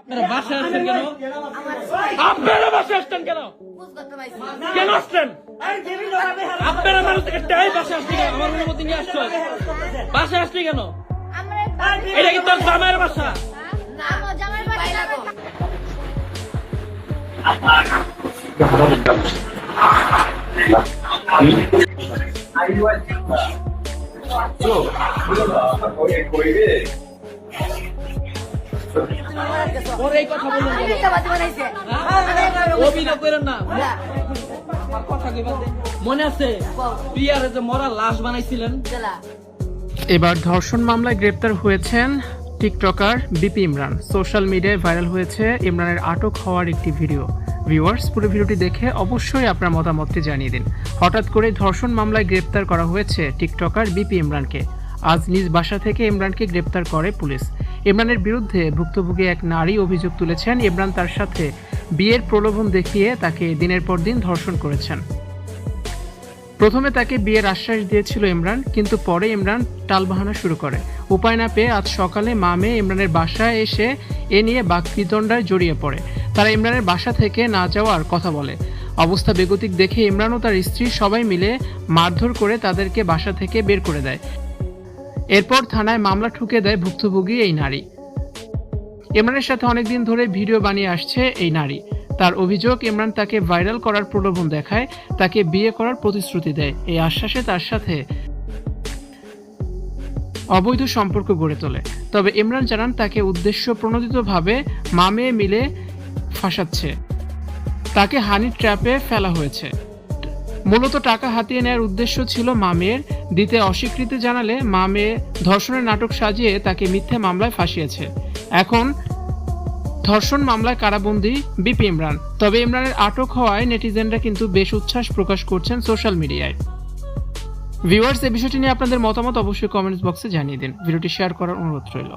বাসায় আসছেন কেন? আপনারা বাসায় আসছেন কেন? কেন আসছেন? আপনারা মানুষ থেকে টাই বাসায় আসছেন কেন? আমার অনুমতি নিয়ে আসছো, বাসায় আসছেন কেন? এটা কি তোর জামাইয়ের বাসা? ওরে এই কথা বলুন অভিনয় করেন না। মনে আছে প্রিয়ারে যে মরা লাশ বানাইছিলেন? এবার ধর্ষণ মামলায় গ্রেপ্তার হয়েছেন টিকটকার বিপি ইমরান। সোশ্যাল মিডিয়ায় ভাইরাল হয়েছে ইমরানের আটক হওয়ার একটি ভিডিও। ভিউয়ার্স, পুরো ভিডিওটি দেখে অবশ্যই আপনার মতামতটি জানিয়ে দিন। হঠাৎ করে ধর্ষণ মামলায় গ্রেপ্তার করা হয়েছে টিকটকার বিপি ইমরানকে। আজ নিজ বাসা থেকে ইমরানকে গ্রেপ্তার করে পুলিশ। ইমরানের বিরুদ্ধে ভুক্তভোগী এক নারী অভিযোগ তুলেছেন ইমরান তার সাথে বিয়ের প্রলোভন দেখিয়ে তাকে দিনের পর দিন ধর্ষণ করেছেন। প্রথমে তাকে বিয়ের আশ্বাস দিয়েছিল ইমরান, কিন্তু পরে ইমরান টালবাহানা শুরু করে। উপায় না পেয়ে আজ সকালে মা মেয়ে ইমরানের বাসায় এসে এ নিয়ে বাকবিতণ্ডায় জড়িয়ে পড়ে। তারা ইমরানের বাসা থেকে না যাওয়ার কথা বলে। অবস্থা বেগতিক দেখে ইমরান ও তার স্ত্রী সবাই মিলে মারধর করে তাদেরকে বাসা থেকে বের করে দেয়। এরপর থানায় মামলা ঠুকে দেয় ভুক্তভোগী এই নারী। ইমরানের সাথে অনেকদিন ধরে ভিডিও বানিয়ে আসছে এই নারী। তার অভিযোগ, ইমরান তাকে ভাইরাল করার প্রলোভন দেখায়, তাকে বিয়ে করার প্রতিশ্রুতি দেয়। এই আশ্বাসে তার সাথে অবৈধ সম্পর্ক গড়ে তোলে। তবে ইমরান জানান তাকে উদ্দেশ্য প্রণোদিতভাবে মা মেয়ে মিলে ফাঁসাচ্ছে। তাকে হানি ট্র্যাপে ফেলা হয়েছে। মূলত টাকা হাতিয়ে নেওয়ার উদ্দেশ্য ছিল মা মেয়ের। দিতে অস্বীকৃতি জানালে মা মেয়ে ধর্ষণের নাটক সাজিয়ে তাকে মিথ্যে মামলায় ফাঁসিয়েছে। এখন ধর্ষণ মামলায় কারাবন্দী বিপি ইমরান। তবে ইমরানের আটক হওয়ায় নেটিজেনরা কিন্তু বেশ উচ্ছ্বাস প্রকাশ করছেন সোশ্যাল মিডিয়ায়। ভিউয়ার্স, এই বিষয়টি নিয়ে আপনাদের মতামত অবশ্যই কমেন্টস বক্সে জানিয়ে দিন। ভিডিওটি শেয়ার করার অনুরোধ রইল।